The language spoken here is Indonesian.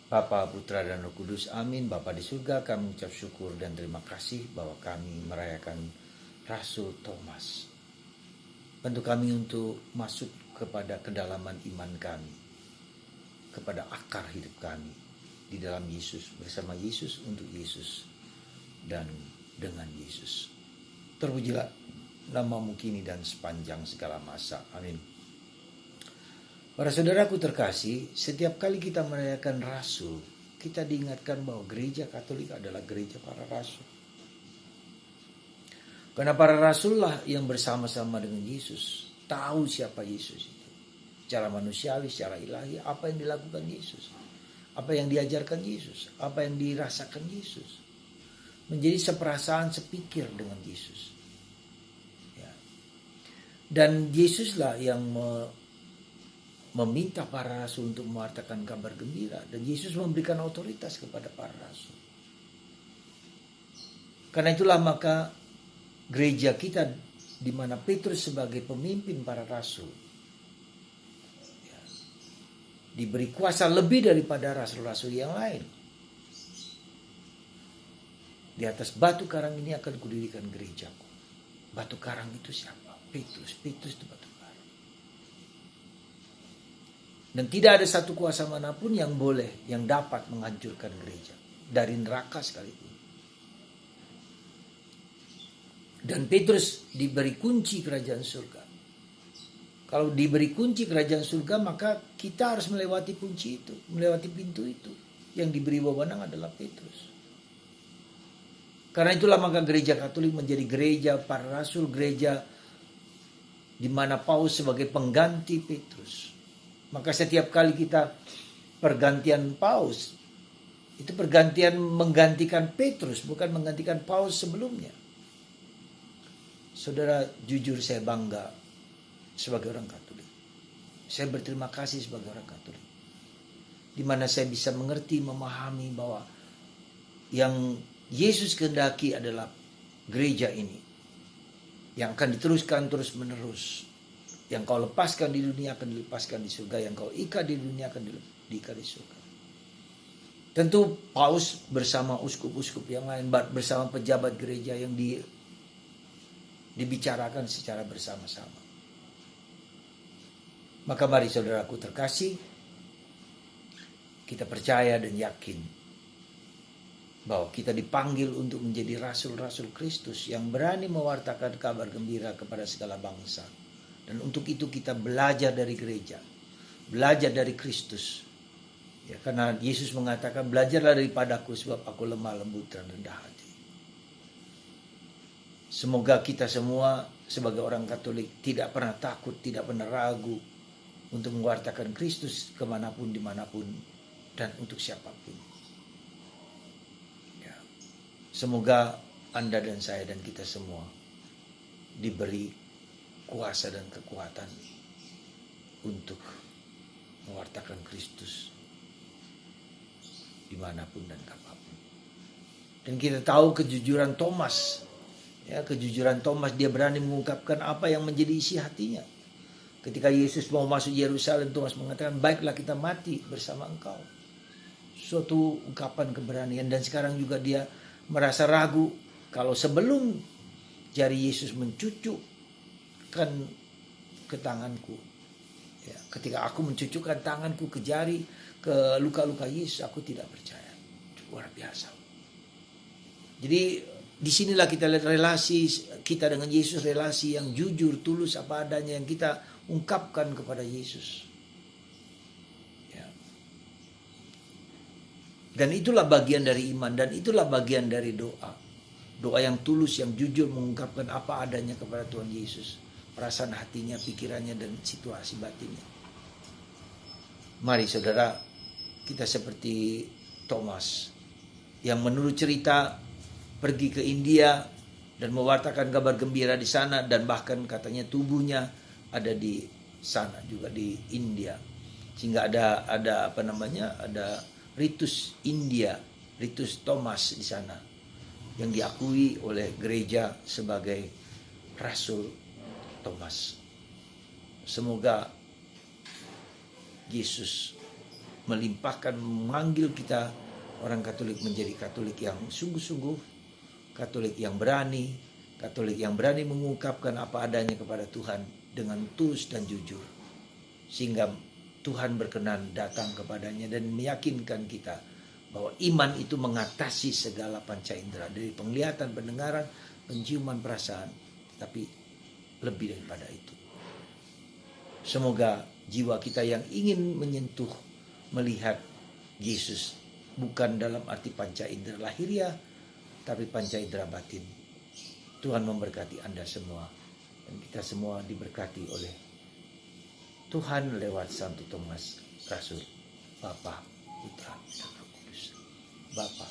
Bapa, Putra, dan Roh Kudus, amin. Bapa di surga, kami ucap syukur dan terima kasih bahwa kami merayakan Rasul Thomas. Bantu kami untuk masuk kepada kedalaman iman kami, kepada akar hidup kami, di dalam Yesus, bersama Yesus, untuk Yesus, dan dengan Yesus. Terpujilah namamu kini dan sepanjang segala masa. Amin. Para saudaraku terkasih, setiap kali kita merayakan Rasul, kita diingatkan bahwa gereja Katolik adalah gereja para rasul. Karena para rasul lah yang bersama-sama dengan Yesus tahu siapa Yesus itu. Secara manusiawi, secara ilahi, apa yang dilakukan Yesus, apa yang diajarkan Yesus, apa yang dirasakan Yesus. Menjadi seperasaan, sepikir dengan Yesus. Ya. Dan Yesuslah yang meminta para rasul untuk mewartakan kabar gembira, dan Yesus memberikan otoritas kepada para rasul. Karena itulah maka gereja kita, di mana Petrus sebagai pemimpin para rasul, ya, diberi kuasa lebih daripada rasul-rasul yang lain. Di atas batu karang ini akan kudirikan gerejaku. Batu karang itu siapa? Petrus. Petrus itu batu karang. Dan tidak ada satu kuasa manapun yang boleh, yang dapat menghancurkan gereja. Dari neraka sekalipun. Dan Petrus diberi kunci kerajaan surga. Kalau diberi kunci kerajaan surga, maka kita harus melewati kunci itu. Melewati pintu itu. Yang diberi wewenang adalah Petrus. Karena itulah maka gereja Katolik menjadi gereja para rasul, gereja di mana Paus sebagai pengganti Petrus. Maka setiap kali kita pergantian Paus, itu pergantian menggantikan Petrus, bukan menggantikan Paus sebelumnya. Saudara, jujur saya bangga sebagai orang Katolik. Saya berterima kasih sebagai orang Katolik. Di mana saya bisa mengerti, memahami bahwa yang Yesus kehendaki adalah gereja ini yang akan diteruskan terus menerus. Yang kau lepaskan di dunia akan dilepaskan di surga. Yang kau ikat di dunia akan diikat di surga. Tentu Paus bersama uskup-uskup yang lain, bersama pejabat gereja yang dibicarakan secara bersama-sama. Maka mari saudaraku terkasih, kita percaya dan yakin bahwa kita dipanggil untuk menjadi rasul-rasul Kristus yang berani mewartakan kabar gembira kepada segala bangsa. Dan untuk itu kita belajar dari gereja, belajar dari Kristus. Ya, karena Yesus mengatakan, belajarlah daripadaku sebab aku lemah lembut dan rendah hati. Semoga kita semua sebagai orang Katolik tidak pernah takut, tidak pernah ragu untuk mewartakan Kristus kemanapun, dimanapun, dan untuk siapapun. Ya. Semoga Anda dan saya dan kita semua diberi kuasa dan kekuatan untuk mewartakan Kristus dimanapun dan kapanpun. Dan kita tahu kejujuran Thomas. Ya, kejujuran Thomas, dia berani mengungkapkan apa yang menjadi isi hatinya. Ketika Yesus mau masuk Yerusalem, Thomas mengatakan, baiklah kita mati bersama engkau. Suatu ungkapan keberanian. Dan sekarang juga dia merasa ragu kalau sebelum jari Yesus mencucukkan ke tanganku, ya, ketika aku mencucukkan tanganku ke jari, ke luka-luka Yesus, aku tidak percaya. Luar biasa. Jadi disinilah kita lihat relasi kita dengan Yesus, relasi yang jujur, tulus, apa adanya yang kita ungkapkan kepada Yesus. Ya. Dan itulah bagian dari iman, dan itulah bagian dari doa. Doa yang tulus, yang jujur, mengungkapkan apa adanya kepada Tuhan Yesus. Perasaan hatinya, pikirannya, dan situasi batinnya. Mari saudara, kita seperti Thomas yang menurut cerita pergi ke India dan mewartakan kabar gembira di sana, dan bahkan katanya tubuhnya ada di sana juga di India. Sehingga ada ritus India, ritus Thomas di sana yang diakui oleh gereja sebagai Rasul Thomas. Semoga Yesus melimpahkan, memanggil kita orang Katolik menjadi Katolik yang sungguh-sungguh, Katolik yang berani, Katolik yang berani mengungkapkan apa adanya kepada Tuhan dengan tulus dan jujur, sehingga Tuhan berkenan datang kepadanya dan meyakinkan kita bahwa iman itu mengatasi segala panca indera, dari penglihatan, pendengaran, penciuman, perasaan, tapi lebih daripada itu. Semoga jiwa kita yang ingin menyentuh, melihat Yesus bukan dalam arti panca indera lahiriah, tapi panca indera batin. Tuhan memberkati Anda semua, dan kita semua diberkati oleh Tuhan lewat Santo Thomas Rasul, Bapa, Putra, dan Roh Kudus. Bapa,